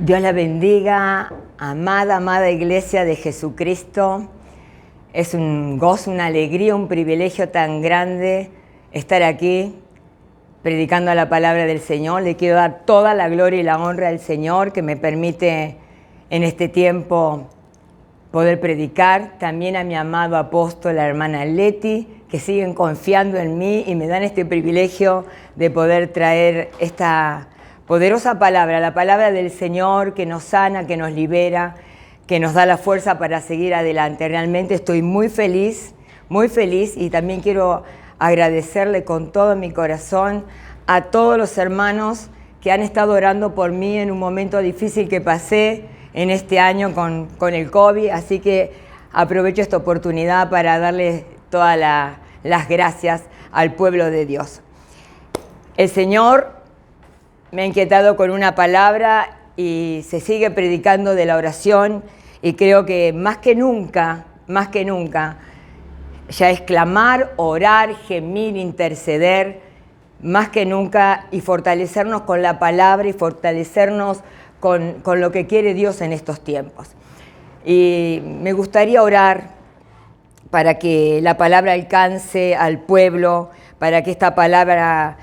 Dios la bendiga, amada iglesia de Jesucristo. Es un gozo, una alegría, un privilegio tan grande estar aquí predicando la palabra del Señor. Le quiero dar toda la gloria y la honra al Señor que me permite en este tiempo poder predicar. También a mi amado apóstol, la hermana Leti, que siguen confiando en mí y me dan este privilegio de poder traer esta poderosa palabra, la palabra del Señor que nos sana, que nos libera, que nos da la fuerza para seguir adelante. Realmente estoy muy feliz y también quiero agradecerle con todo mi corazón a todos los hermanos que han estado orando por mí en un momento difícil que pasé en este año con el COVID. Así que aprovecho esta oportunidad para darles todas las gracias al pueblo de Dios. El Señor me ha inquietado con una palabra y se sigue predicando de la oración, y creo que más que nunca, ya es clamar, orar, gemir, interceder, más que nunca, y fortalecernos con la palabra y fortalecernos con lo que quiere Dios en estos tiempos. Y me gustaría orar para que la palabra alcance al pueblo, para que esta palabra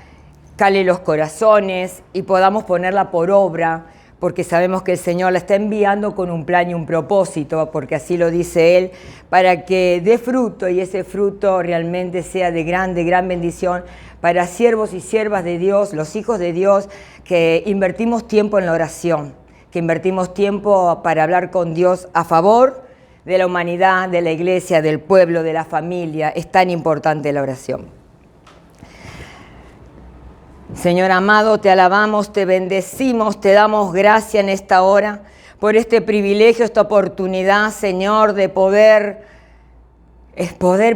cale los corazones y podamos ponerla por obra, porque sabemos que el Señor la está enviando con un plan y un propósito, porque así lo dice Él, para que dé fruto y ese fruto realmente sea de gran bendición para siervos y siervas de Dios, los hijos de Dios, que invertimos tiempo en la oración, que invertimos tiempo para hablar con Dios a favor de la humanidad, de la iglesia, del pueblo, de la familia. Es tan importante la oración. Señor amado, te alabamos, te bendecimos, te damos gracias en esta hora por este privilegio, esta oportunidad, Señor, de poder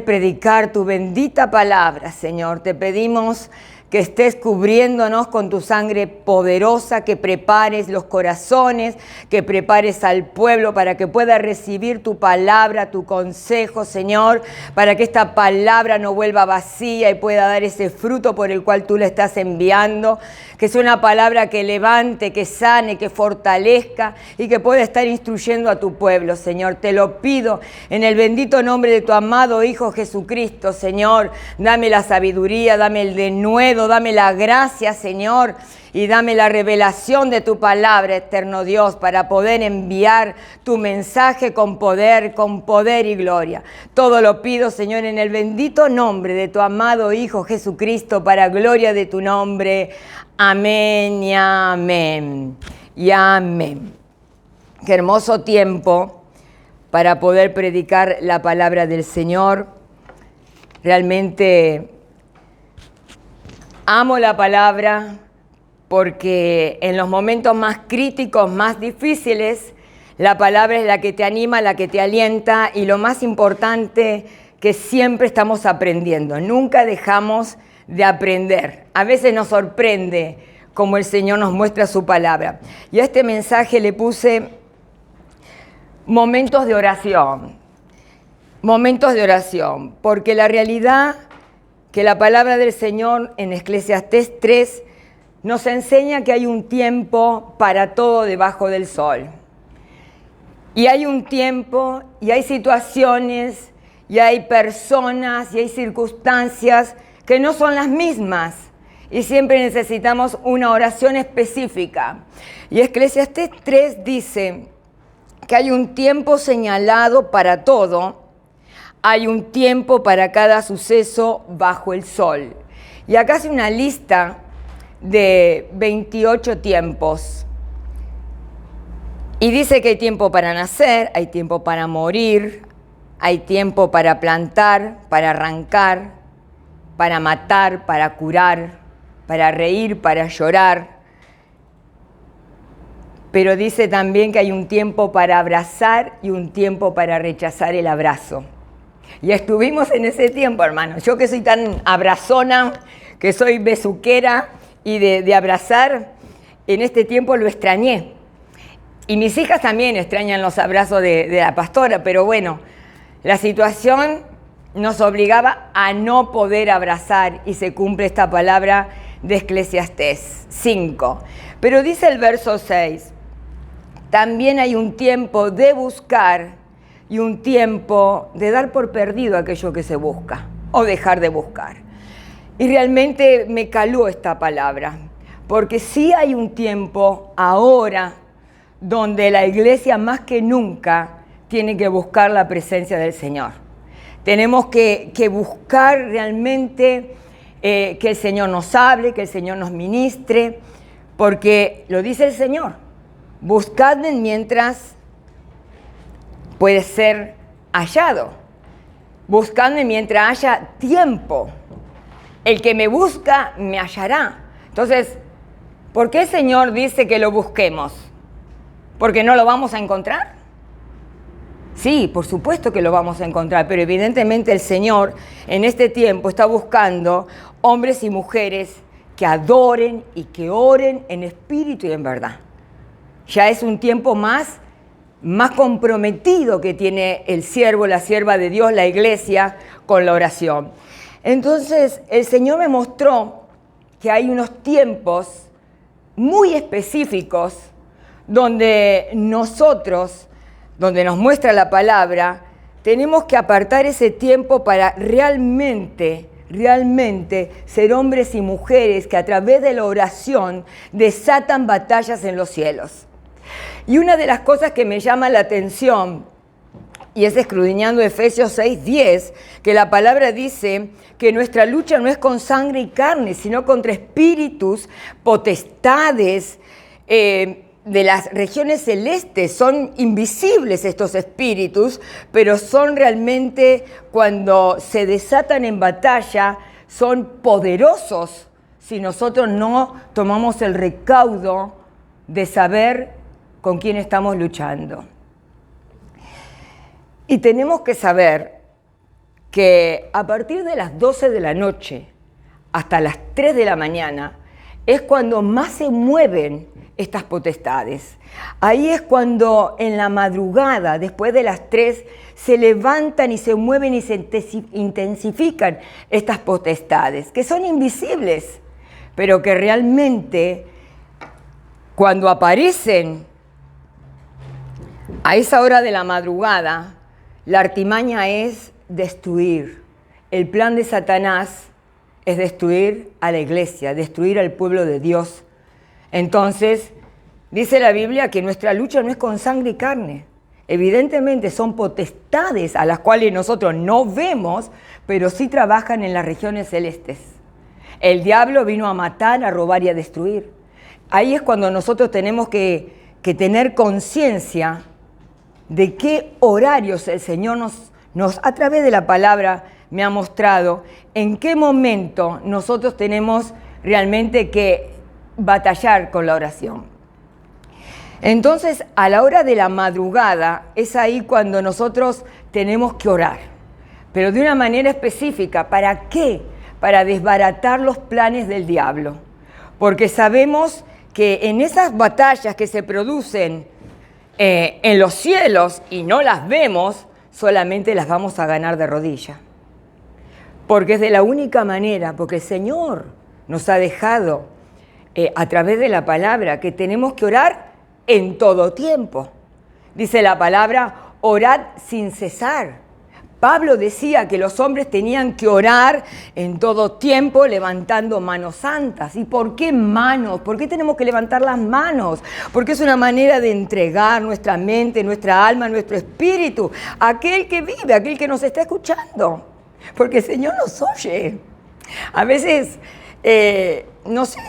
predicar tu bendita palabra, Señor. Te pedimos que estés cubriéndonos con tu sangre poderosa, que prepares los corazones, que prepares al pueblo para que pueda recibir tu palabra, tu consejo, Señor, para que esta palabra no vuelva vacía y pueda dar ese fruto por el cual tú la estás enviando, que sea una palabra que levante, que sane, que fortalezca y que pueda estar instruyendo a tu pueblo, Señor. Te lo pido en el bendito nombre de tu amado Hijo Jesucristo, Señor. Dame la sabiduría, dame el denuedo, dame la gracia, Señor, y dame la revelación de tu palabra, eterno Dios, para poder enviar tu mensaje con poder y gloria. Todo lo pido, Señor, en el bendito nombre de tu amado Hijo Jesucristo, para gloria de tu nombre. Amén y amén. Y amén. Qué hermoso tiempo para poder predicar la palabra del Señor. Realmente amo la palabra porque en los momentos más críticos, más difíciles, la palabra es la que te anima, la que te alienta, y lo más importante, que siempre estamos aprendiendo, nunca dejamos de aprender. A veces nos sorprende cómo el Señor nos muestra su palabra. Y a este mensaje le puse momentos de oración, porque la realidad que la palabra del Señor en Eclesiastés 3 nos enseña que hay un tiempo para todo debajo del sol. Y hay un tiempo, y hay situaciones, y hay personas, y hay circunstancias que no son las mismas. Y siempre necesitamos una oración específica. Y Eclesiastés 3 dice que hay un tiempo señalado para todo. Hay un tiempo para cada suceso bajo el sol. Y acá hace una lista de 28 tiempos. Y dice que hay tiempo para nacer, hay tiempo para morir, hay tiempo para plantar, para arrancar, para matar, para curar, para reír, para llorar. Pero dice también que hay un tiempo para abrazar y un tiempo para rechazar el abrazo. Y estuvimos en ese tiempo, hermanos. Yo que soy tan abrazona, que soy besuquera y de abrazar, en este tiempo lo extrañé. Y mis hijas también extrañan los abrazos de la pastora, pero bueno, la situación nos obligaba a no poder abrazar, y se cumple esta palabra de Eclesiastés 5. Pero dice el verso 6, también hay un tiempo de buscar y un tiempo de dar por perdido aquello que se busca o dejar de buscar. Y realmente me caló esta palabra, porque sí hay un tiempo ahora donde la iglesia más que nunca tiene que buscar la presencia del Señor. Tenemos que buscar realmente que el Señor nos hable, que el Señor nos ministre, porque lo dice el Señor, buscadme mientras puede ser hallado, buscadme mientras haya tiempo. El que me busca, me hallará. Entonces, ¿por qué el Señor dice que lo busquemos? ¿Porque no lo vamos a encontrar? Sí, por supuesto que lo vamos a encontrar, pero evidentemente el Señor en este tiempo está buscando hombres y mujeres que adoren y que oren en espíritu y en verdad. Ya es un tiempo más comprometido que tiene el siervo, la sierva de Dios, la iglesia, con la oración. Entonces, el Señor me mostró que hay unos tiempos muy específicos donde nosotros, donde nos muestra la palabra, tenemos que apartar ese tiempo para realmente ser hombres y mujeres que a través de la oración desatan batallas en los cielos. Y una de las cosas que me llama la atención, y es escudriñando Efesios 6:10, que la palabra dice que nuestra lucha no es con sangre y carne, sino contra espíritus, potestades, de las regiones celestes. Son invisibles estos espíritus, pero son realmente, cuando se desatan en batalla, son poderosos si nosotros no tomamos el recaudo de saber con quién estamos luchando. Y tenemos que saber que a partir de las 12 de la noche hasta las 3 de la mañana es cuando más se mueven estas potestades. Ahí es cuando en la madrugada, después de las 3, se levantan y se mueven y se intensifican estas potestades, que son invisibles, pero que realmente cuando aparecen a esa hora de la madrugada, la artimaña es destruir. El plan de Satanás es destruir a la iglesia, destruir al pueblo de Dios. Entonces, dice la Biblia que nuestra lucha no es con sangre y carne. Evidentemente son potestades a las cuales nosotros no vemos, pero sí trabajan en las regiones celestes. El diablo vino a matar, a robar y a destruir. Ahí es cuando nosotros tenemos que tener conciencia de qué horarios el Señor nos a través de la palabra me ha mostrado, en qué momento nosotros tenemos realmente que batallar con la oración. Entonces, a la hora de la madrugada, es ahí cuando nosotros tenemos que orar, pero de una manera específica. ¿Para qué? Para desbaratar los planes del diablo, porque sabemos que en esas batallas que se producen en los cielos y no las vemos, solamente las vamos a ganar de rodillas. Porque es de la única manera, porque el Señor nos ha dejado a través de la palabra que tenemos que orar en todo tiempo. Dice la palabra, orad sin cesar. Pablo decía que los hombres tenían que orar en todo tiempo levantando manos santas. ¿Y por qué manos? ¿Por qué tenemos que levantar las manos? Porque es una manera de entregar nuestra mente, nuestra alma, nuestro espíritu a aquel que vive, a aquel que nos está escuchando. Porque el Señor nos oye. A veces, no sé,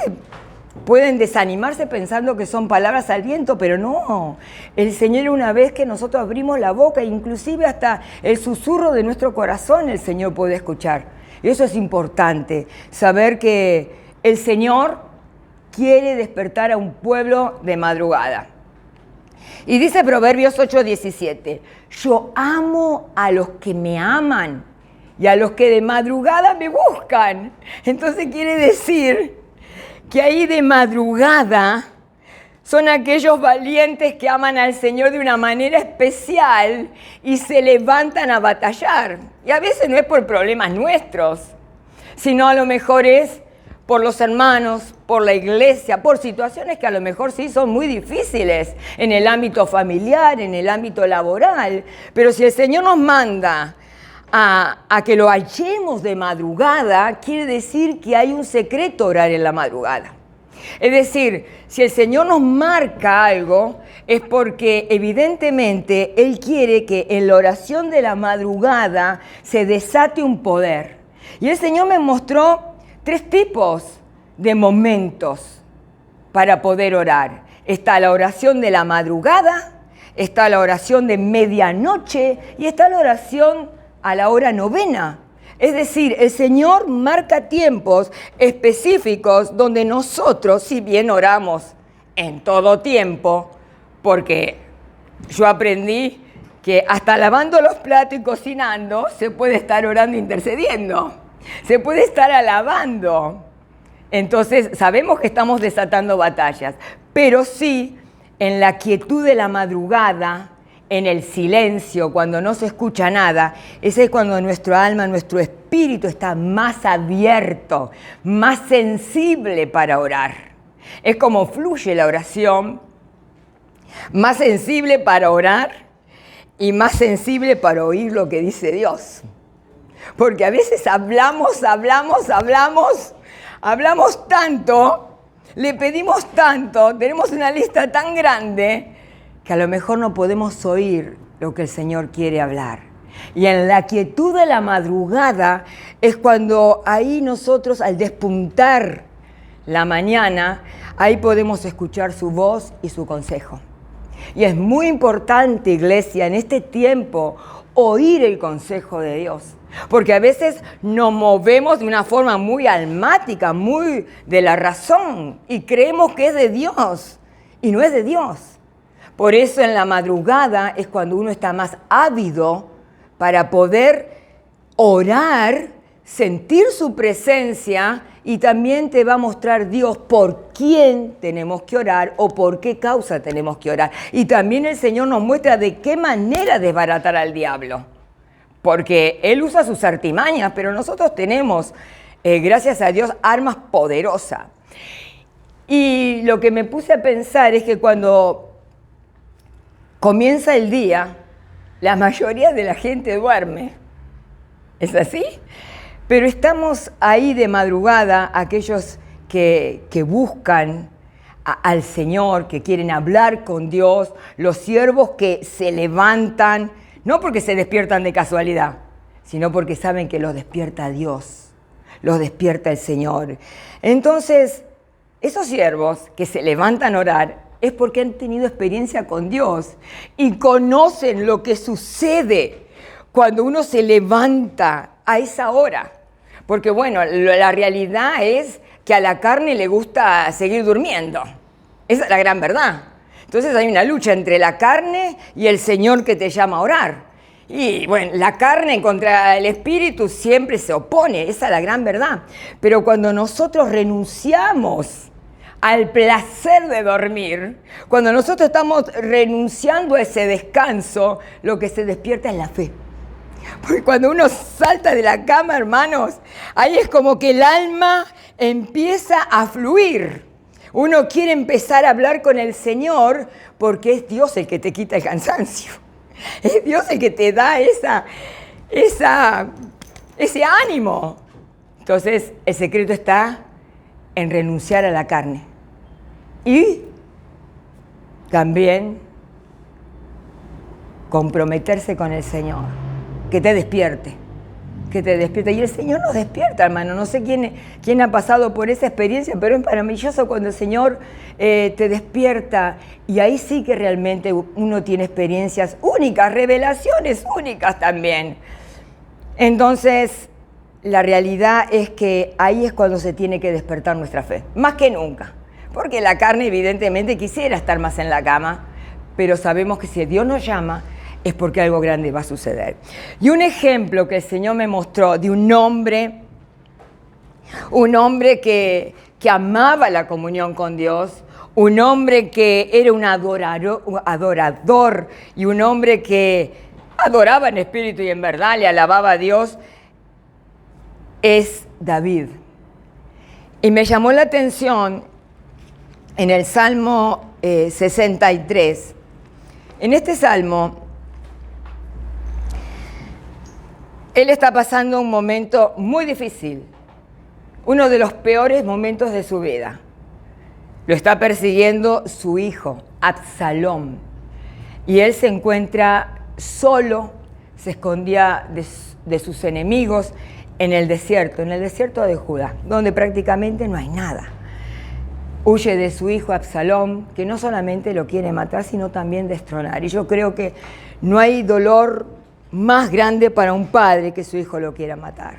pueden desanimarse pensando que son palabras al viento, pero no. El Señor, una vez que nosotros abrimos la boca, inclusive hasta el susurro de nuestro corazón, el Señor puede escuchar. Y eso es importante, saber que el Señor quiere despertar a un pueblo de madrugada. Y dice Proverbios 8:17, yo amo a los que me aman y a los que de madrugada me buscan. Entonces quiere decir que ahí de madrugada son aquellos valientes que aman al Señor de una manera especial y se levantan a batallar. Y a veces no es por problemas nuestros, sino a lo mejor es por los hermanos, por la iglesia, por situaciones que a lo mejor sí son muy difíciles en el ámbito familiar, en el ámbito laboral. Pero si el Señor nos manda a que lo hallemos de madrugada, quiere decir que hay un secreto orar en la madrugada. Es decir, si el Señor nos marca algo, es porque evidentemente Él quiere que en la oración de la madrugada se desate un poder. Y el Señor me mostró 3 tipos de momentos para poder orar. Está la oración de la madrugada, está la oración de medianoche y está la oración a la hora novena. Es decir, el Señor marca tiempos específicos donde nosotros, si bien oramos en todo tiempo, porque yo aprendí que hasta lavando los platos y cocinando se puede estar orando e intercediendo. Se puede estar alabando. Entonces, sabemos que estamos desatando batallas, pero sí, en la quietud de la madrugada, en el silencio, cuando no se escucha nada, ese es cuando nuestro alma, nuestro espíritu está más abierto, más sensible para orar. Es como fluye la oración, más sensible para orar y más sensible para oír lo que dice Dios. Porque a veces hablamos tanto, le pedimos tanto, tenemos una lista tan grande que a lo mejor no podemos oír lo que el Señor quiere hablar. Y en la quietud de la madrugada es cuando ahí nosotros, al despuntar la mañana, ahí podemos escuchar su voz y su consejo. Y es muy importante, iglesia, en este tiempo, oír el consejo de Dios. Porque a veces nos movemos de una forma muy almática, muy de la razón, y creemos que es de Dios, y no es de Dios. Por eso en la madrugada es cuando uno está más ávido para poder orar, sentir su presencia, y también te va a mostrar Dios por quién tenemos que orar o por qué causa tenemos que orar. Y también el Señor nos muestra de qué manera desbaratar al diablo. Porque Él usa sus artimañas, pero nosotros tenemos, gracias a Dios, armas poderosas. Y lo que me puse a pensar es que cuando comienza el día, la mayoría de la gente duerme. ¿Es así? Pero estamos ahí de madrugada, aquellos que buscan al Señor, que quieren hablar con Dios, los siervos que se levantan, no porque se despiertan de casualidad, sino porque saben que los despierta Dios, los despierta el Señor. Entonces, esos siervos que se levantan a orar es porque han tenido experiencia con Dios y conocen lo que sucede cuando uno se levanta a esa hora. Porque bueno, la realidad es que a la carne le gusta seguir durmiendo. Esa es la gran verdad. Entonces hay una lucha entre la carne y el Señor que te llama a orar. Y bueno, la carne contra el espíritu siempre se opone, esa es la gran verdad. Pero cuando nosotros renunciamos al placer de dormir, cuando nosotros estamos renunciando a ese descanso, lo que se despierta es la fe. Porque cuando uno salta de la cama, hermanos, ahí es como que el alma empieza a fluir. Uno quiere empezar a hablar con el Señor porque es Dios el que te quita el cansancio. Es Dios el que te da ese ánimo. Entonces, el secreto está en renunciar a la carne. Y también comprometerse con el Señor. Que te despierte. Que te despierta. Y el Señor nos despierta, hermano. No sé quién ha pasado por esa experiencia, pero es maravilloso cuando el Señor te despierta. Y ahí sí que realmente uno tiene experiencias únicas, revelaciones únicas también. Entonces, la realidad es que ahí es cuando se tiene que despertar nuestra fe. Más que nunca. Porque la carne evidentemente quisiera estar más en la cama, pero sabemos que si Dios nos llama, es porque algo grande va a suceder. Y un ejemplo que el Señor me mostró de un hombre que amaba la comunión con Dios, un hombre que era un adorador y un hombre que adoraba en espíritu y en verdad, le alababa a Dios, es David. Y me llamó la atención en el Salmo 63. En este Salmo, él está pasando un momento muy difícil, uno de los peores momentos de su vida. Lo está persiguiendo su hijo, Absalón. Y él se encuentra solo, se escondía de sus enemigos en el desierto de Judá, donde prácticamente no hay nada. Huye de su hijo Absalón, que no solamente lo quiere matar, sino también destronar. Y yo creo que no hay dolor más grande para un padre que su hijo lo quiera matar.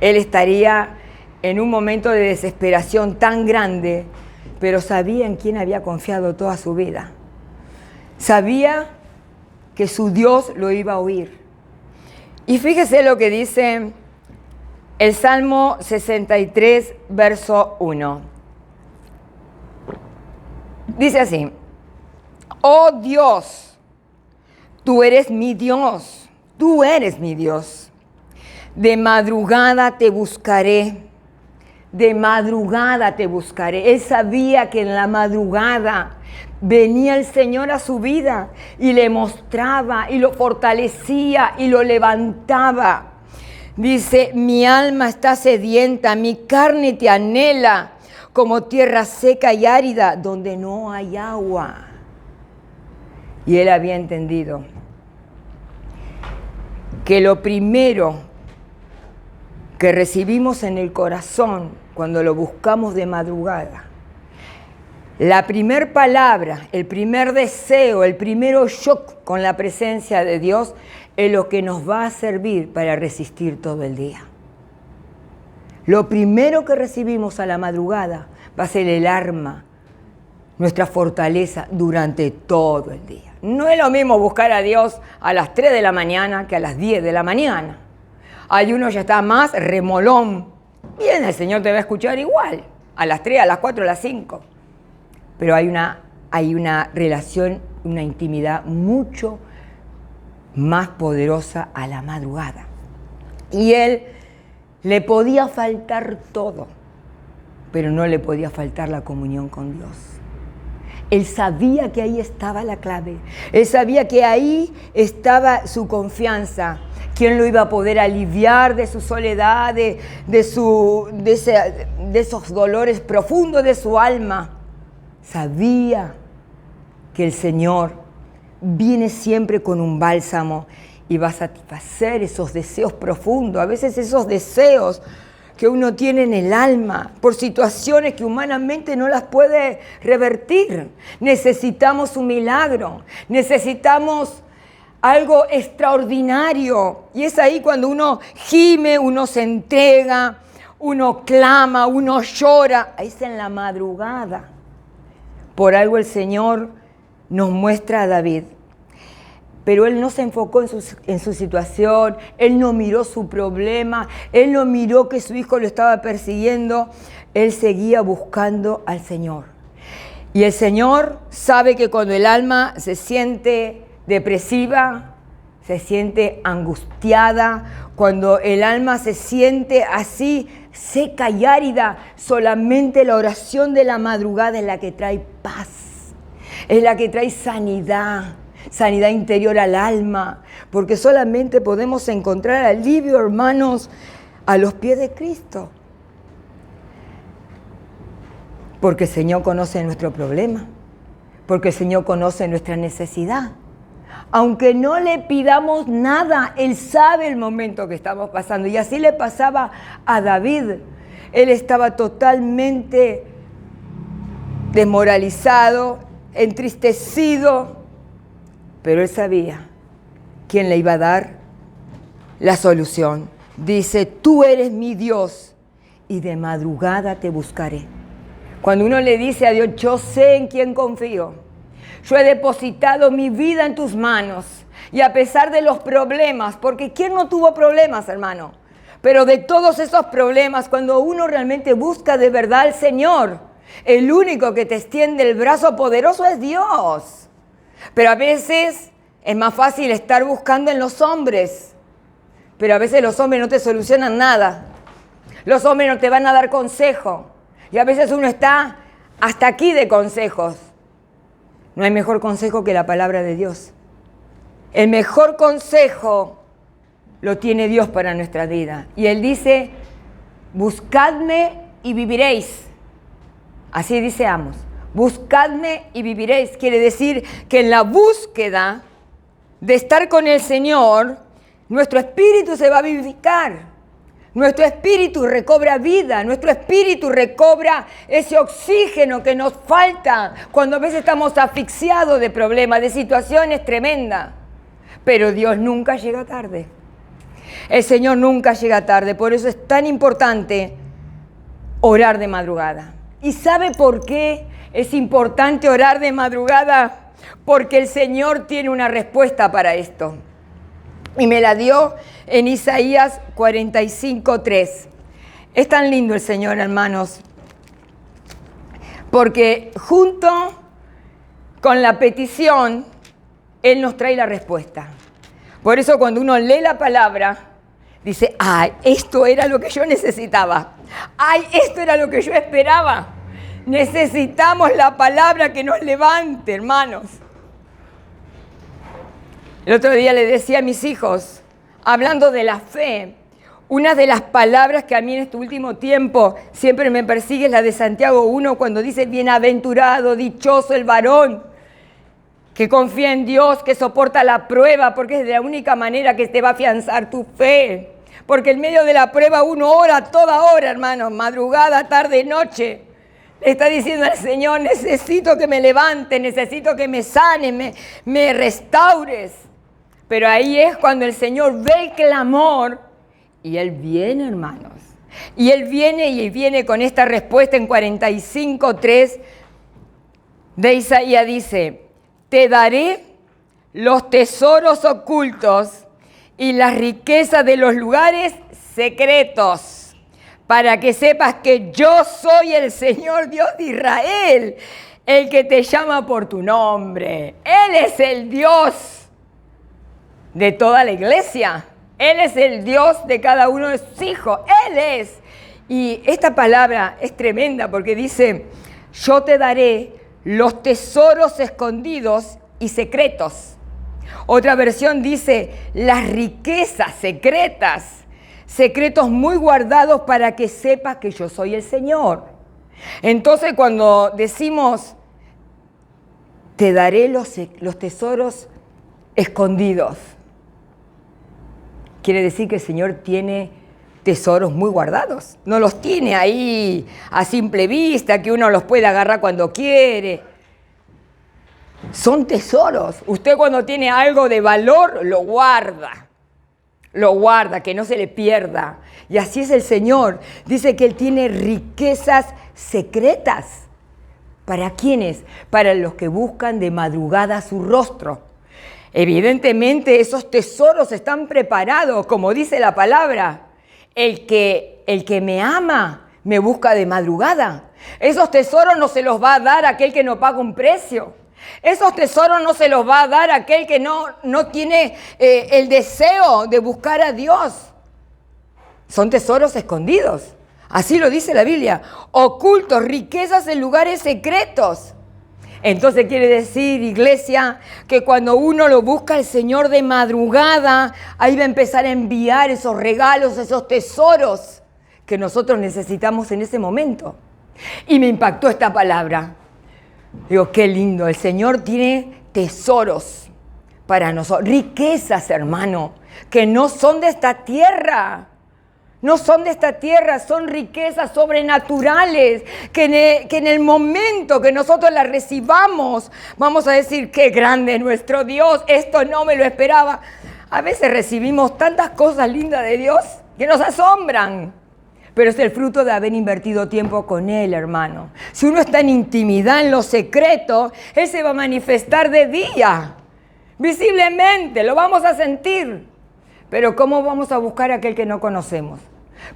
Él estaría en un momento de desesperación tan grande, pero sabía en quién había confiado toda su vida. Sabía que su Dios lo iba a oír. Y fíjese lo que dice el Salmo 63, verso 1. Dice así: oh Dios, tú eres mi Dios, tú eres mi Dios. De madrugada te buscaré, de madrugada te buscaré. Él sabía que en la madrugada venía el Señor a su vida y le mostraba y lo fortalecía y lo levantaba. Dice: mi alma está sedienta, mi carne te anhela, como tierra seca y árida donde no hay agua. Y él había entendido que lo primero que recibimos en el corazón cuando lo buscamos de madrugada, la primer palabra, el primer deseo, el primer shock con la presencia de Dios es lo que nos va a servir para resistir todo el día. Lo primero que recibimos a la madrugada va a ser el arma, nuestra fortaleza durante todo el día. No es lo mismo buscar a Dios a las 3 de la mañana que a las 10 de la mañana. Hay uno ya está más remolón. Bien, el Señor te va a escuchar igual, a las 3, a las 4, a las 5. Pero hay una relación, una intimidad mucho más poderosa a la madrugada. Y él le podía faltar todo, pero no le podía faltar la comunión con Dios. Él sabía que ahí estaba la clave. Él sabía que ahí estaba su confianza. ¿Quién lo iba a poder aliviar de su soledad, de esos dolores profundos de su alma? Sabía que el Señor viene siempre con un bálsamo y va a satisfacer esos deseos profundos, a veces esos deseos que uno tiene en el alma por situaciones que humanamente no las puede revertir. Necesitamos un milagro, necesitamos algo extraordinario. Y es ahí cuando uno gime, uno se entrega, uno clama, uno llora. Ahí es en la madrugada. Por algo el Señor nos muestra a David. Pero él no se enfocó en su situación, él no miró su problema, él no miró que su hijo lo estaba persiguiendo, él seguía buscando al Señor. Y el Señor sabe que cuando el alma se siente depresiva, se siente angustiada, cuando el alma se siente así, seca y árida, solamente la oración de la madrugada es la que trae paz, es la que trae sanidad interior al alma, porque solamente podemos encontrar alivio, hermanos, a los pies de Cristo. Porque el Señor conoce nuestro problema, porque el Señor conoce nuestra necesidad. Aunque no le pidamos nada, Él sabe el momento que estamos pasando. Y así le pasaba a David. Él estaba totalmente desmoralizado, entristecido, pero él sabía quién le iba a dar la solución. Dice: tú eres mi Dios y de madrugada te buscaré. Cuando uno le dice a Dios: yo sé en quién confío, yo he depositado mi vida en tus manos, y a pesar de los problemas, porque ¿quién no tuvo problemas, hermano? Pero de todos esos problemas, cuando uno realmente busca de verdad al Señor, el único que te extiende el brazo poderoso es Dios. Pero a veces es más fácil estar buscando en los hombres, pero a veces los hombres no te solucionan nada. Los hombres no te van a dar consejo. Y a veces uno está hasta aquí de consejos. No hay mejor consejo que la palabra de Dios. El mejor consejo lo tiene Dios para nuestra vida. Y Él dice, buscadme y viviréis. Así dice Amos. Buscadme y viviréis. Quiere decir que en la búsqueda de estar con el Señor, nuestro espíritu se va a vivificar. Nuestro espíritu recobra vida, nuestro espíritu recobra ese oxígeno que nos falta cuando a veces estamos asfixiados de problemas, de situaciones tremendas. Pero Dios nunca llega tarde. El Señor nunca llega tarde, por eso es tan importante orar de madrugada. ¿Y sabe por qué es importante orar de madrugada? Porque el Señor tiene una respuesta para esto. Y me la dio en Isaías 45:3. Es tan lindo el Señor, hermanos, porque junto con la petición, Él nos trae la respuesta. Por eso cuando uno lee la palabra, dice, ¡ay, esto era lo que yo necesitaba! ¡Ay, esto era lo que yo esperaba! Necesitamos la palabra que nos levante, hermanos. El otro día le decía a mis hijos, hablando de la fe, una de las palabras que a mí en este último tiempo siempre me persigue es la de Santiago 1, cuando dice, bienaventurado, dichoso el varón, que confía en Dios, que soporta la prueba, porque es de la única manera que te va a afianzar tu fe. Porque en medio de la prueba uno ora a toda hora, hermanos, madrugada, tarde, noche. Le está diciendo al Señor, necesito que me levantes, necesito que me sanes, me restaures. Pero ahí es cuando el Señor ve el clamor y Él viene, hermanos. Y Él viene con esta respuesta en 45:3 de Isaías. Dice, te daré los tesoros ocultos y las riquezas de los lugares secretos, para que sepas que yo soy el Señor Dios de Israel, el que te llama por tu nombre. Él es el Dios de toda la iglesia. Él es el Dios de cada uno de sus hijos. Él es. Y esta palabra es tremenda porque dice, yo te daré los tesoros escondidos y secretos. Otra versión dice, las riquezas secretas, secretos muy guardados para que sepas que yo soy el Señor. Entonces cuando decimos, te daré los tesoros escondidos, quiere decir que el Señor tiene tesoros muy guardados. No los tiene ahí a simple vista, que uno los puede agarrar cuando quiere. Son tesoros. Usted cuando tiene algo de valor, lo guarda, que no se le pierda. Y así es el Señor. Dice que Él tiene riquezas secretas. ¿Para quiénes? Para los que buscan de madrugada su rostro. Evidentemente esos tesoros están preparados, como dice la palabra. El que me ama me busca de madrugada. Esos tesoros no se los va a dar aquel que no paga un precio. Esos tesoros no se los va a dar aquel que no tiene el deseo de buscar a Dios. Son tesoros escondidos. Así lo dice la Biblia. Ocultos, riquezas en lugares secretos. Entonces quiere decir, iglesia, que cuando uno lo busca al Señor de madrugada, ahí va a empezar a enviar esos regalos, esos tesoros que nosotros necesitamos en ese momento. Y me impactó esta palabra. Digo, qué lindo, el Señor tiene tesoros para nosotros, riquezas, hermano, que no son de esta tierra. No son de esta tierra, son riquezas sobrenaturales, que en el momento que nosotros las recibamos, vamos a decir, qué grande es nuestro Dios, esto no me lo esperaba. A veces recibimos tantas cosas lindas de Dios que nos asombran, pero es el fruto de haber invertido tiempo con Él, hermano. Si uno está en intimidad, en lo secreto, Él se va a manifestar de día, visiblemente, lo vamos a sentir. Pero ¿cómo vamos a buscar a aquel que no conocemos?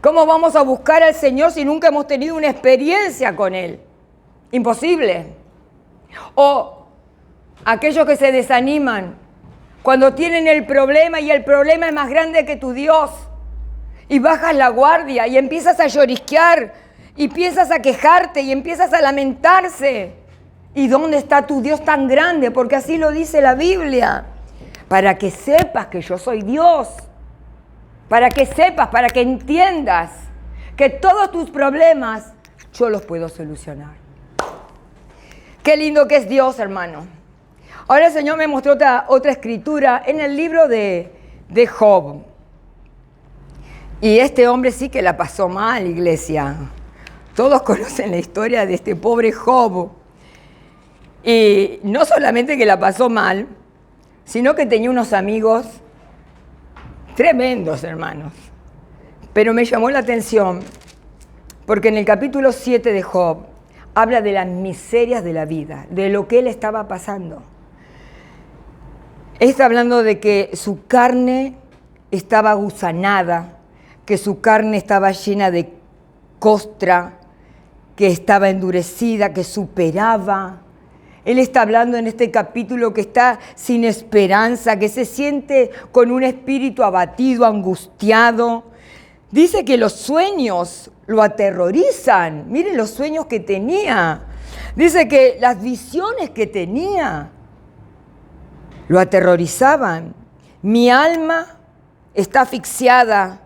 ¿Cómo vamos a buscar al Señor si nunca hemos tenido una experiencia con Él? Imposible. O aquellos que se desaniman cuando tienen el problema y el problema es más grande que tu Dios y bajas la guardia y empiezas a llorisquear y piensas a quejarte y empiezas a lamentarse. ¿Y dónde está tu Dios tan grande? Porque así lo dice la Biblia. Para que sepas que yo soy Dios. Para que sepas, para que entiendas que todos tus problemas yo los puedo solucionar. Qué lindo que es Dios, hermano. Ahora el Señor me mostró otra escritura en el libro de Job. Y este hombre sí que la pasó mal, iglesia. Todos conocen la historia de este pobre Job. Y no solamente que la pasó mal, sino que tenía unos amigos tremendos, hermanos. Pero me llamó la atención porque en el capítulo 7 de Job habla de las miserias de la vida, de lo que él estaba pasando. Está hablando de que su carne estaba gusanada, que su carne estaba llena de costra, que estaba endurecida, que superaba. Él está hablando en este capítulo que está sin esperanza, que se siente con un espíritu abatido, angustiado. Dice que los sueños lo aterrorizan. Miren los sueños que tenía. Dice que las visiones que tenía lo aterrorizaban. Mi alma está asfixiada.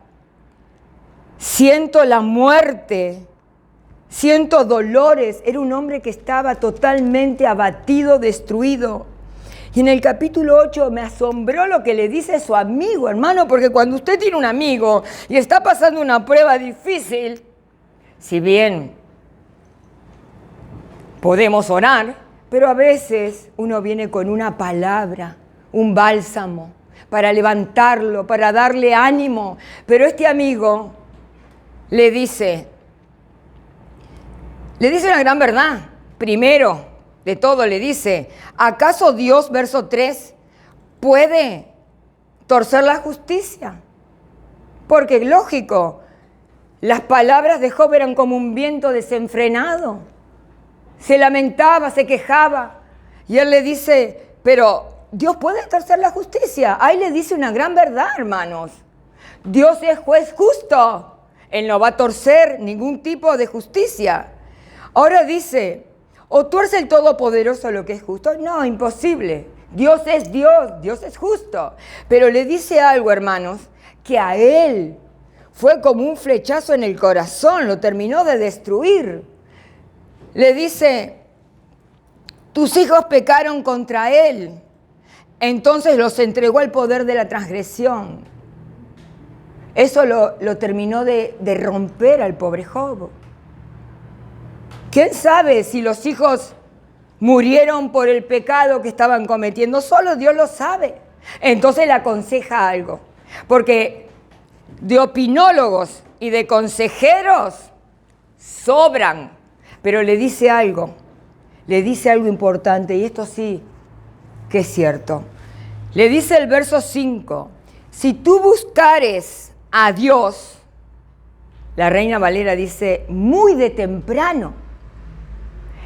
Siento la muerte. Siento dolores. Era un hombre que estaba totalmente abatido, destruido. Y en el capítulo 8 me asombró lo que le dice su amigo, hermano, porque cuando usted tiene un amigo y está pasando una prueba difícil, si bien podemos orar, pero a veces uno viene con una palabra, un bálsamo, para levantarlo, para darle ánimo. Pero este amigo le dice una gran verdad. Primero de todo le dice, ¿acaso Dios, verso 3, puede torcer la justicia? Porque lógico, las palabras de Job eran como un viento desenfrenado. Se lamentaba, se quejaba. Y él le dice, pero Dios puede torcer la justicia. Ahí le dice una gran verdad, hermanos. Dios es juez justo. Él no va a torcer ningún tipo de justicia. Ahora dice, ¿o tuerce el Todopoderoso lo que es justo? No, imposible. Dios es Dios, Dios es justo. Pero le dice algo, hermanos, que a él fue como un flechazo en el corazón, lo terminó de destruir. Le dice, tus hijos pecaron contra él, entonces los entregó al poder de la transgresión. Eso lo terminó de romper al pobre Job. ¿Quién sabe si los hijos murieron por el pecado que estaban cometiendo? Solo Dios lo sabe. Entonces le aconseja algo. Porque de opinólogos y de consejeros sobran. Pero le dice algo importante, y esto sí que es cierto. Le dice el verso 5, si tú buscares a Dios, la Reina Valera dice, muy de temprano.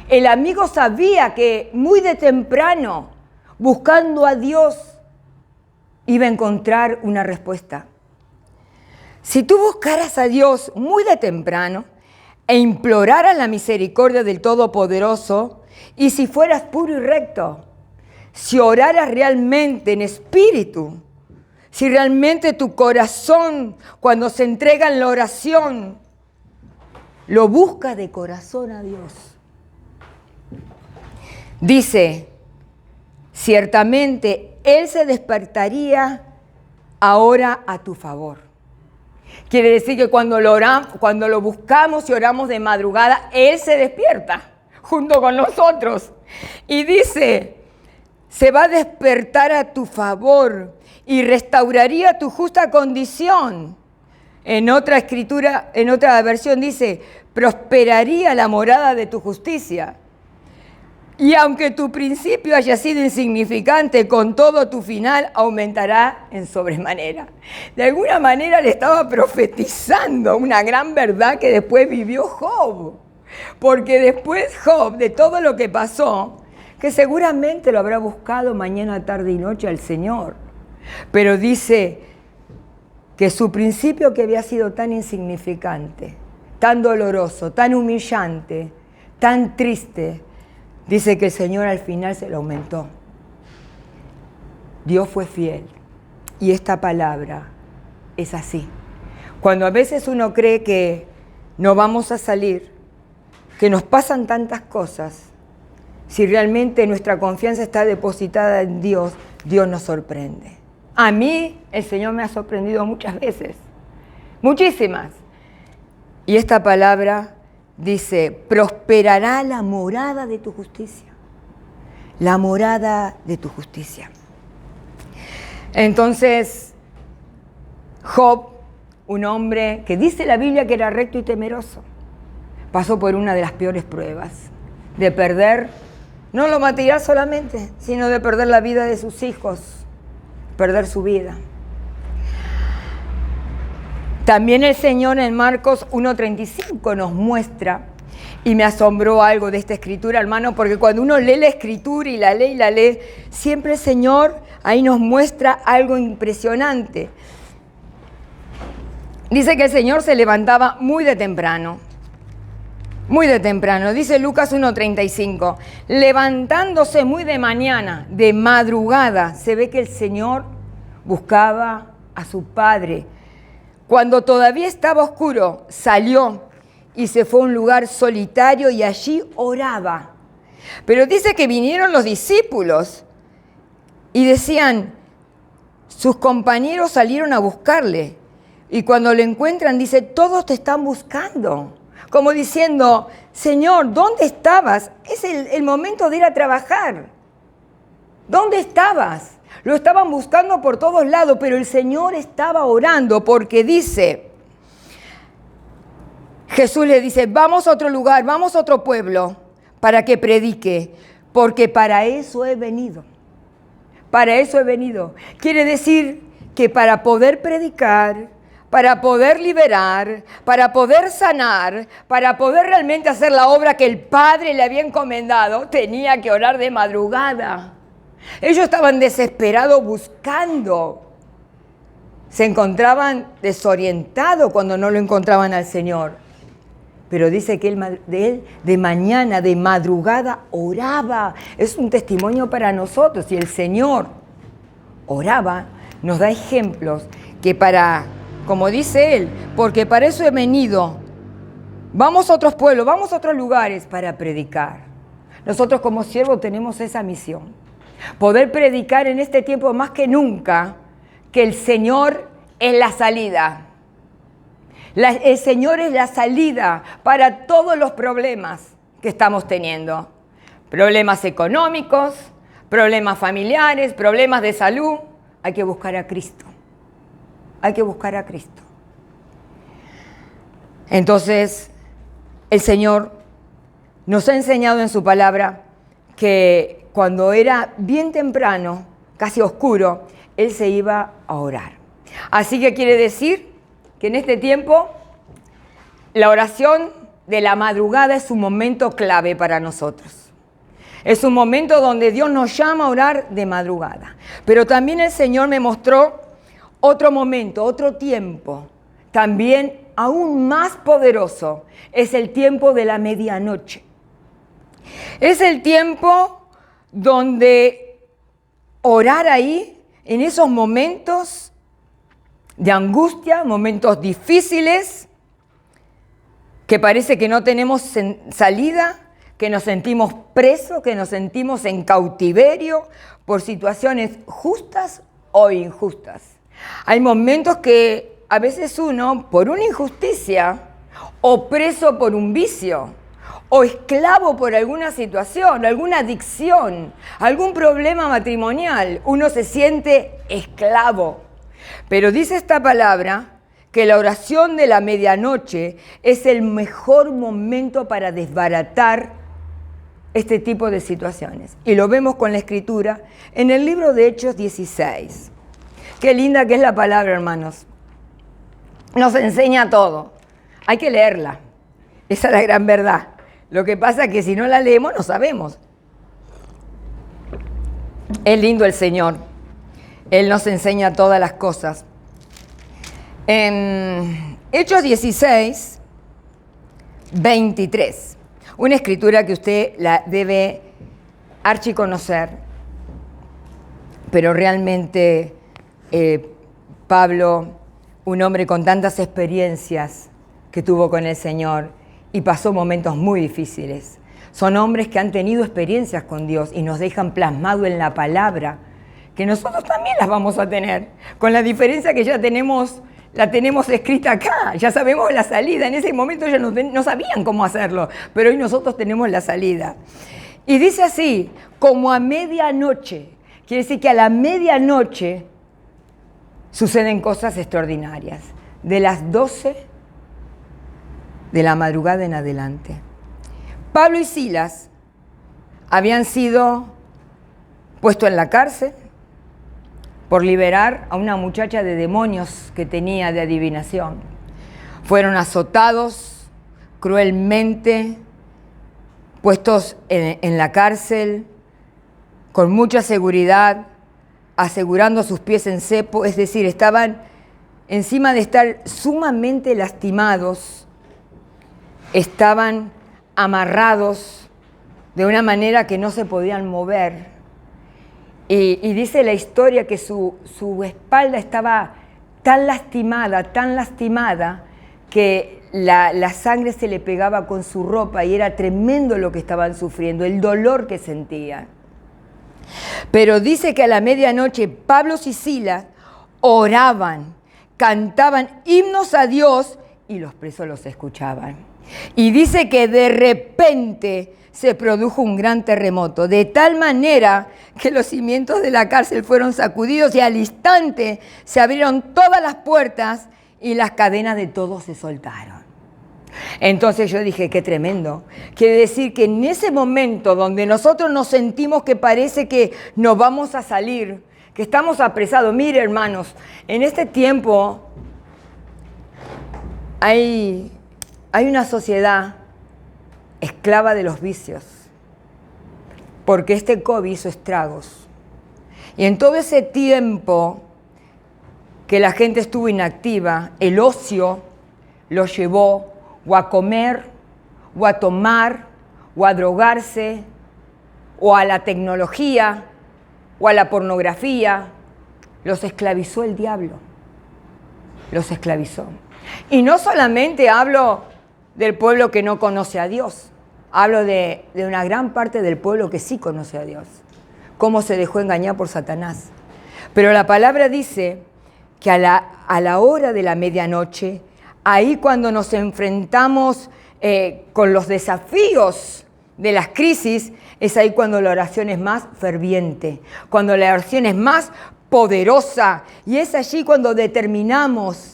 El amigo sabía que muy de temprano, buscando a Dios, iba a encontrar una respuesta. Si tú buscaras a Dios muy de temprano e imploraras la misericordia del Todopoderoso, y si fueras puro y recto, si oraras realmente en espíritu, si realmente tu corazón, cuando se entrega en la oración, lo busca de corazón a Dios. Dice, ciertamente Él se despertaría ahora a tu favor. Quiere decir que cuando lo buscamos y oramos de madrugada, Él se despierta junto con nosotros. Y dice, se va a despertar a tu favor y restauraría tu justa condición. En otra escritura, en otra versión dice, prosperaría la morada de tu justicia. Y aunque tu principio haya sido insignificante, con todo tu final aumentará en sobremanera. De alguna manera le estaba profetizando una gran verdad que después vivió Job. Porque después Job, de todo lo que pasó, que seguramente lo habrá buscado mañana, tarde y noche al Señor. Pero dice que su principio, que había sido tan insignificante, tan doloroso, tan humillante, tan triste, dice que el Señor al final se lo aumentó. Dios fue fiel. Y esta palabra es así. Cuando a veces uno cree que no vamos a salir, que nos pasan tantas cosas, si realmente nuestra confianza está depositada en Dios, Dios nos sorprende. A mí el Señor me ha sorprendido muchas veces, muchísimas. Y esta palabra dice, prosperará la morada de tu justicia. La morada de tu justicia. Entonces, Job, un hombre que dice la Biblia que era recto y temeroso, pasó por una de las peores pruebas, de perder, no lo material solamente, sino de perder la vida de sus hijos, perder su vida. También el Señor en Marcos 1:35 nos muestra, y me asombró algo de esta escritura, hermano, porque cuando uno lee la escritura y la lee, siempre el Señor ahí nos muestra algo impresionante. Dice que el Señor se levantaba muy de temprano. Muy de temprano. Dice Lucas 1:35. Levantándose muy de mañana, de madrugada, se ve que el Señor buscaba a su Padre. Cuando todavía estaba oscuro, salió y se fue a un lugar solitario y allí oraba. Pero dice que vinieron los discípulos y decían, sus compañeros salieron a buscarle. Y cuando lo encuentran, dice, todos te están buscando. Como diciendo, Señor, ¿dónde estabas? Es el momento de ir a trabajar. ¿Dónde estabas? Lo estaban buscando por todos lados, pero el Señor estaba orando porque dice, Jesús le dice, vamos a otro lugar, vamos a otro pueblo para que predique, porque para eso he venido. Para eso he venido. Quiere decir que para poder predicar, para poder liberar, para poder sanar, para poder realmente hacer la obra que el Padre le había encomendado, tenía que orar de madrugada. Ellos estaban desesperados buscando. Se encontraban desorientados cuando no lo encontraban al Señor. Pero dice que él de mañana, de madrugada, oraba. Es un testimonio para nosotros. Y el Señor oraba, nos da ejemplos que como dice Él, porque para eso he venido. Vamos a otros pueblos, vamos a otros lugares para predicar. Nosotros como siervos tenemos esa misión. Poder predicar en este tiempo más que nunca que el Señor es la salida. El Señor es la salida para todos los problemas que estamos teniendo. Problemas económicos, problemas familiares, problemas de salud. Hay que buscar a Cristo. Hay que buscar a Cristo. Entonces, el Señor nos ha enseñado en su palabra que cuando era bien temprano, casi oscuro, Él se iba a orar. Así que quiere decir que en este tiempo la oración de la madrugada es un momento clave para nosotros. Es un momento donde Dios nos llama a orar de madrugada. Pero también el Señor me mostró otro momento, otro tiempo, también aún más poderoso. Es el tiempo de la medianoche. Es el tiempo donde orar ahí, en esos momentos de angustia, momentos difíciles, que parece que no tenemos salida, que nos sentimos presos, que nos sentimos en cautiverio por situaciones justas o injustas. Hay momentos que a veces uno, por una injusticia, o preso por un vicio, o esclavo por alguna situación, alguna adicción, algún problema matrimonial, uno se siente esclavo. Pero dice esta palabra que la oración de la medianoche es el mejor momento para desbaratar este tipo de situaciones. Y lo vemos con la Escritura en el libro de Hechos 16. Qué linda que es la palabra, hermanos. Nos enseña todo. Hay que leerla. Esa es la gran verdad. Lo que pasa es que si no la leemos no sabemos. Es lindo el Señor. Él nos enseña todas las cosas. En Hechos 16, 23. Una escritura que usted la debe archiconocer, pero realmente Pablo, un hombre con tantas experiencias que tuvo con el Señor y pasó momentos muy difíciles. Son hombres que han tenido experiencias con Dios y nos dejan plasmado en la palabra, que nosotros también las vamos a tener, con la diferencia que ya la tenemos escrita acá, ya sabemos la salida. En ese momento ellos no sabían cómo hacerlo, pero hoy nosotros tenemos la salida. Y dice así, como a medianoche, quiere decir que a la medianoche suceden cosas extraordinarias, de las 12 de la madrugada en adelante. Pablo y Silas habían sido puestos en la cárcel por liberar a una muchacha de demonios que tenía de adivinación. Fueron azotados cruelmente, puestos en la cárcel con mucha seguridad, asegurando sus pies en cepo, es decir, estaban encima de estar sumamente lastimados, estaban amarrados de una manera que no se podían mover. Y dice la historia que su espalda estaba tan lastimada, que la sangre se le pegaba con su ropa y era tremendo lo que estaban sufriendo, el dolor que sentían. Pero dice que a la medianoche Pablo y Silas oraban, cantaban himnos a Dios y los presos los escuchaban. Y dice que de repente se produjo un gran terremoto, de tal manera que los cimientos de la cárcel fueron sacudidos y al instante se abrieron todas las puertas y las cadenas de todos se soltaron. Entonces yo dije, qué tremendo. Quiere decir que en ese momento donde nosotros nos sentimos que parece que nos vamos a salir, que estamos apresados. Mire, hermanos, en este tiempo hay una sociedad esclava de los vicios, porque este COVID hizo estragos. Y en todo ese tiempo que la gente estuvo inactiva, el ocio los llevó o a comer, o a tomar, o a drogarse, o a la tecnología, o a la pornografía. Los esclavizó el diablo, los esclavizó. Y no solamente hablo del pueblo que no conoce a Dios, hablo de una gran parte del pueblo que sí conoce a Dios, cómo se dejó engañar por Satanás. Pero la palabra dice que a la hora de la medianoche, ahí cuando nos enfrentamos con los desafíos de las crisis, es ahí cuando la oración es más ferviente, cuando la oración es más poderosa, y es allí cuando determinamos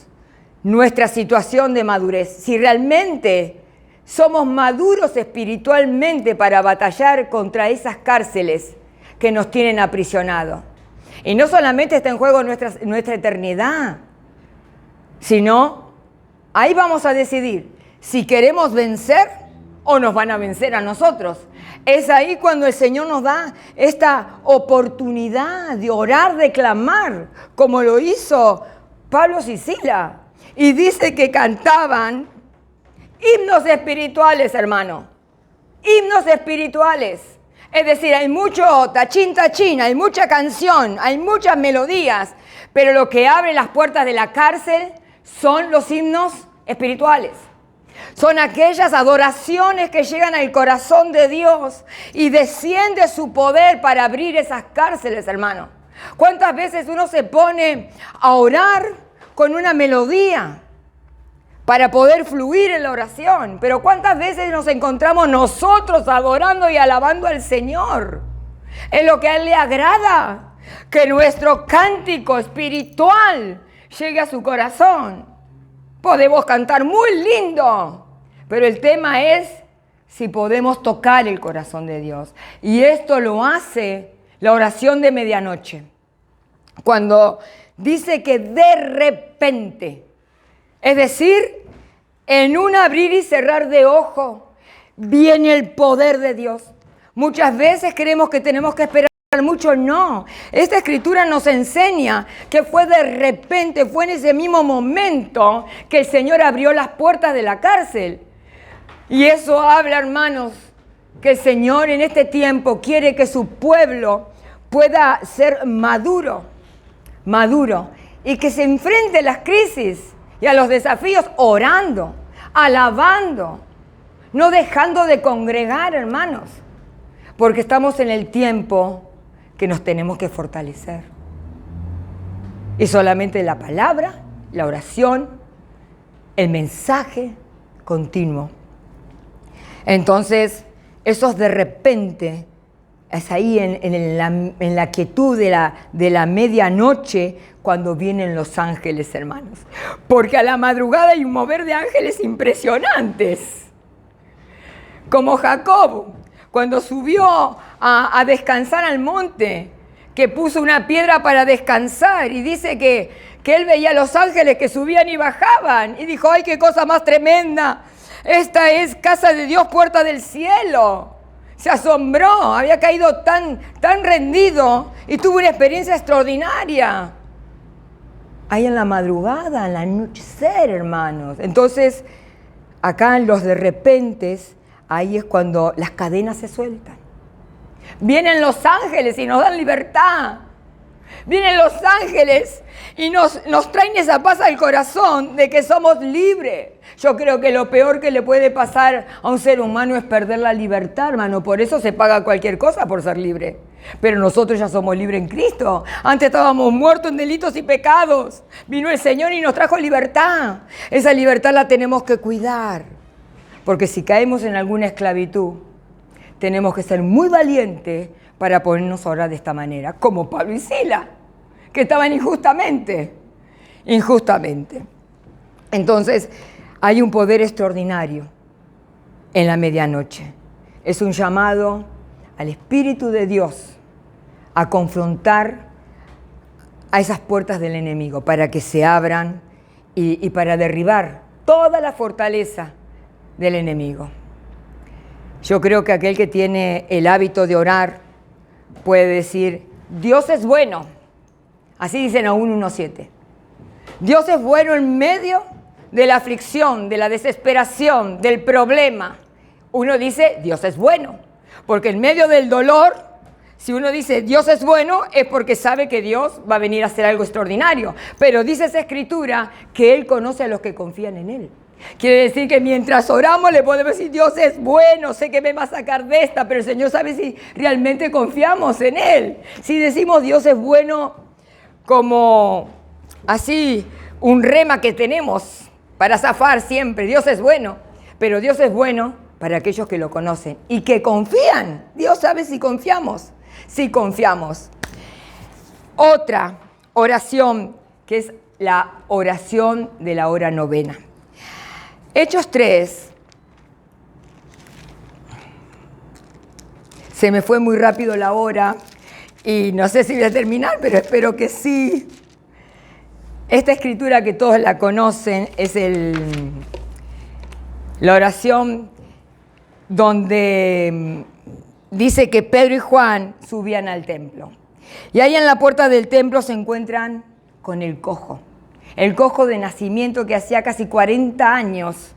nuestra situación de madurez. Si realmente somos maduros espiritualmente para batallar contra esas cárceles que nos tienen aprisionados. Y no solamente está en juego nuestra eternidad, sino ahí vamos a decidir si queremos vencer o nos van a vencer a nosotros. Es ahí cuando el Señor nos da esta oportunidad de orar, de clamar, como lo hizo Pablo y Silas. Y dice que cantaban himnos espirituales, hermano. Himnos espirituales. Es decir, hay mucho tachín, hay mucha canción, hay muchas melodías, pero lo que abre las puertas de la cárcel son los himnos espirituales. Son aquellas adoraciones que llegan al corazón de Dios y desciende su poder para abrir esas cárceles, hermano. ¿Cuántas veces uno se pone a orar con una melodía para poder fluir en la oración? Pero ¿cuántas veces nos encontramos nosotros adorando y alabando al Señor? Es lo que a Él le agrada, que nuestro cántico espiritual llegue a su corazón. Podemos cantar muy lindo, pero el tema es si podemos tocar el corazón de Dios. Y esto lo hace la oración de medianoche, cuando dice que de repente, es decir, en un abrir y cerrar de ojo, viene el poder de Dios. Muchas veces creemos que tenemos que esperar mucho, no. Esta escritura nos enseña que fue de repente, fue en ese mismo momento que el Señor abrió las puertas de la cárcel. Y eso habla, hermanos, que el Señor en este tiempo quiere que su pueblo pueda ser maduro, y que se enfrente a las crisis y a los desafíos orando, alabando, no dejando de congregar, hermanos, porque estamos en el tiempo que nos tenemos que fortalecer. Y solamente la palabra, la oración, el mensaje continuo. Entonces, esos de repente, es ahí en la quietud de la medianoche, cuando vienen los ángeles, hermanos. Porque a la madrugada hay un mover de ángeles impresionantes. Como Jacob, cuando subió a descansar al monte, que puso una piedra para descansar, y dice que él veía a los ángeles que subían y bajaban, y dijo, ¡ay, qué cosa más tremenda! Esta es casa de Dios, puerta del cielo. Se asombró, había caído tan rendido y tuvo una experiencia extraordinaria. Ahí en la madrugada, en el anochecer, hermanos. Entonces, acá en los de repentes, ahí es cuando las cadenas se sueltan. Vienen los ángeles y nos dan libertad. Vienen los ángeles y nos traen esa paz al corazón de que somos libres. Yo creo que lo peor que le puede pasar a un ser humano es perder la libertad, hermano. Por eso se paga cualquier cosa por ser libre. Pero nosotros ya somos libres en Cristo. Antes estábamos muertos en delitos y pecados. Vino el Señor y nos trajo libertad. Esa libertad la tenemos que cuidar. Porque si caemos en alguna esclavitud, tenemos que ser muy valientes para ponernos a orar de esta manera, como Pablo y Sila, que estaban injustamente. Entonces, hay un poder extraordinario en la medianoche. Es un llamado al Espíritu de Dios a confrontar a esas puertas del enemigo para que se abran y para derribar toda la fortaleza del enemigo. Yo creo que aquel que tiene el hábito de orar puede decir, Dios es bueno. Así dicen a 1:7. Dios es bueno en medio de la aflicción, de la desesperación, del problema. Uno dice, Dios es bueno. Porque en medio del dolor, si uno dice Dios es bueno, es porque sabe que Dios va a venir a hacer algo extraordinario. Pero dice esa escritura que Él conoce a los que confían en Él. Quiere decir que mientras oramos le podemos decir, Dios es bueno, sé que me va a sacar de esta, pero el Señor sabe si realmente confiamos en Él. Si decimos Dios es bueno como así un rema que tenemos para zafar siempre, Dios es bueno, pero Dios es bueno para aquellos que lo conocen y que confían. Dios sabe si confiamos, Otra oración que es la oración de la hora novena. Hechos 3, se me fue muy rápido la hora y no sé si voy a terminar, pero espero que sí. Esta escritura que todos la conocen es la oración donde dice que Pedro y Juan subían al templo. Y ahí en la puerta del templo se encuentran con el cojo de nacimiento, que hacía casi 40 años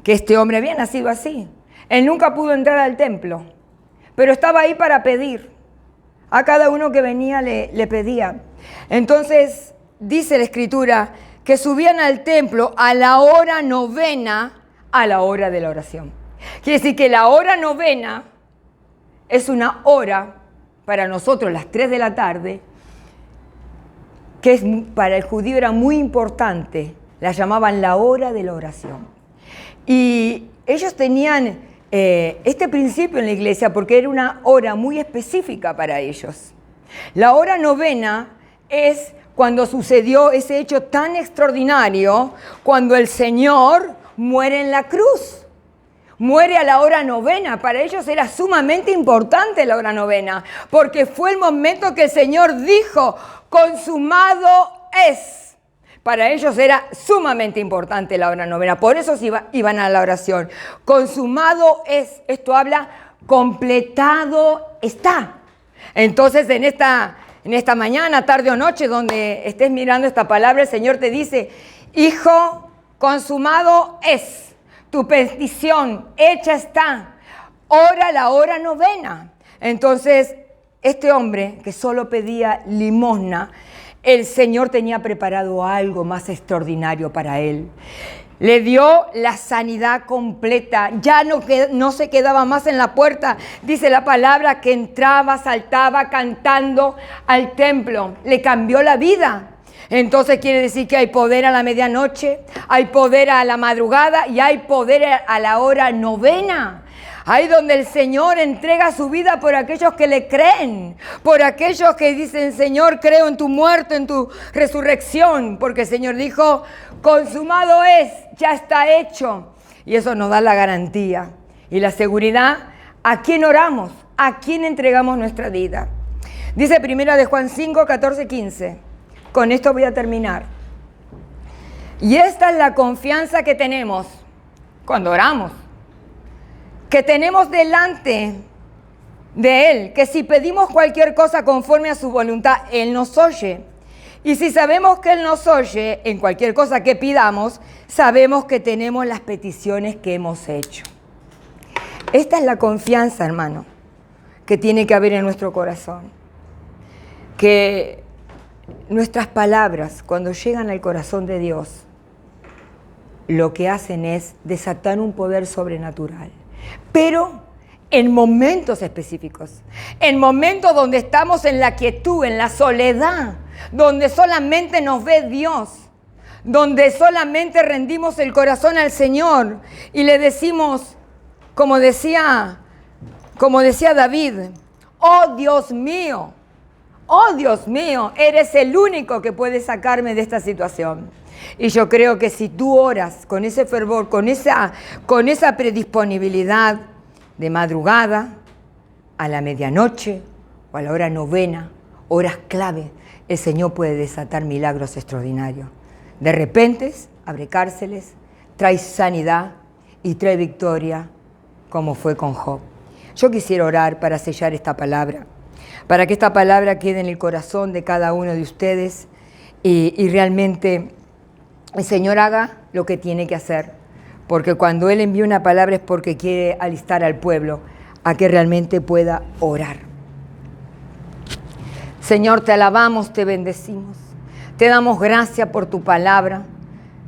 que este hombre había nacido así. Él nunca pudo entrar al templo, pero estaba ahí para pedir. A cada uno que venía le pedía. Entonces dice la escritura que subían al templo a la hora novena, a la hora de la oración. Quiere decir que la hora novena es una hora para nosotros, las 3 de la tarde, que para el judío era muy importante, la llamaban la hora de la oración. Y ellos tenían este principio en la iglesia porque era una hora muy específica para ellos. La hora novena es cuando sucedió ese hecho tan extraordinario, cuando el Señor muere en la cruz. Muere a la hora novena. Para ellos era sumamente importante la hora novena, porque fue el momento que el Señor dijo, consumado es. Para ellos era sumamente importante la hora novena, por eso iban a la oración. Consumado es, esto habla, completado está. Entonces en esta mañana, tarde o noche, donde estés mirando esta palabra, el Señor te dice, hijo, consumado es. tu petición hecha está. Ora la hora novena. Entonces, este hombre que solo pedía limosna, el Señor tenía preparado algo más extraordinario para él. Le dio la sanidad completa, ya no se quedaba más en la puerta. Dice la palabra que entraba, saltaba, cantando al templo. Le cambió la vida. Entonces quiere decir que hay poder a la medianoche, hay poder a la madrugada y hay poder a la hora novena. Ahí donde el Señor entrega su vida por aquellos que le creen, por aquellos que dicen, Señor, creo en tu muerte, en tu resurrección, porque el Señor dijo, consumado es, ya está hecho. Y eso nos da la garantía y la seguridad. ¿A quién oramos? ¿A quién entregamos nuestra vida? Dice 1 de Juan 5, 14, 15. Con esto voy a terminar. Y esta es la confianza que tenemos cuando oramos, que tenemos delante de Él, que si pedimos cualquier cosa conforme a su voluntad, Él nos oye. Y si sabemos que Él nos oye en cualquier cosa que pidamos, sabemos que tenemos las peticiones que hemos hecho. Esta es la confianza, hermano, que tiene que haber en nuestro corazón. Que nuestras palabras, cuando llegan al corazón de Dios, lo que hacen es desatar un poder sobrenatural. Pero en momentos específicos, en momentos donde estamos en la quietud, en la soledad, donde solamente nos ve Dios, donde solamente rendimos el corazón al Señor y le decimos, como decía David, oh Dios mío, eres el único que puede sacarme de esta situación. Y yo creo que si tú oras con ese fervor, con esa predisponibilidad de madrugada, a la medianoche o a la hora novena, horas clave, el Señor puede desatar milagros extraordinarios. De repente abre cárceles, trae sanidad y trae victoria, como fue con Job. Yo quisiera orar para sellar esta palabra, para que esta palabra quede en el corazón de cada uno de ustedes y realmente el Señor haga lo que tiene que hacer, porque cuando Él envía una palabra es porque quiere alistar al pueblo a que realmente pueda orar. Señor, te alabamos, te bendecimos, te damos gracias por tu palabra.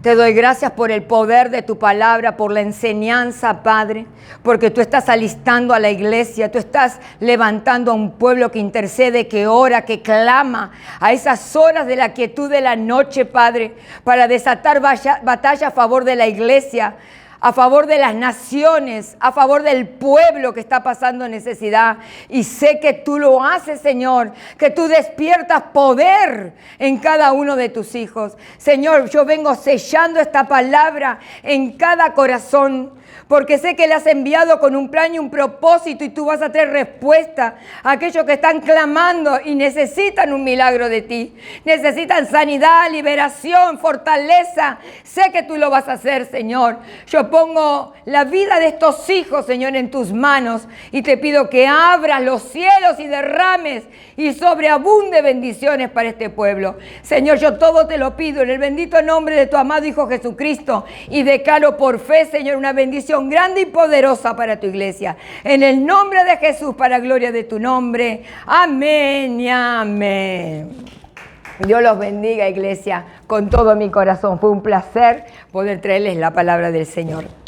Te doy gracias por el poder de tu palabra, por la enseñanza, Padre, porque tú estás alistando a la iglesia, tú estás levantando a un pueblo que intercede, que ora, que clama a esas horas de la quietud de la noche, Padre, para desatar batalla a favor de la iglesia, a favor de las naciones, a favor del pueblo que está pasando necesidad. Y sé que tú lo haces, Señor, que tú despiertas poder en cada uno de tus hijos. Señor, yo vengo sellando esta palabra en cada corazón, porque sé que le has enviado con un plan y un propósito y tú vas a traer respuesta a aquellos que están clamando y necesitan un milagro de ti. Necesitan sanidad, liberación, fortaleza. Sé que tú lo vas a hacer, Señor. Yo pongo la vida de estos hijos, Señor, en tus manos y te pido que abras los cielos y derrames y sobreabunde bendiciones para este pueblo. Señor, yo todo te lo pido en el bendito nombre de tu amado Hijo Jesucristo y declaro por fe, Señor, una bendición grande y poderosa para tu iglesia. En el nombre de Jesús, para gloria de tu nombre. Amén y amén. Dios los bendiga, iglesia, con todo mi corazón. Fue un placer poder traerles la palabra del Señor.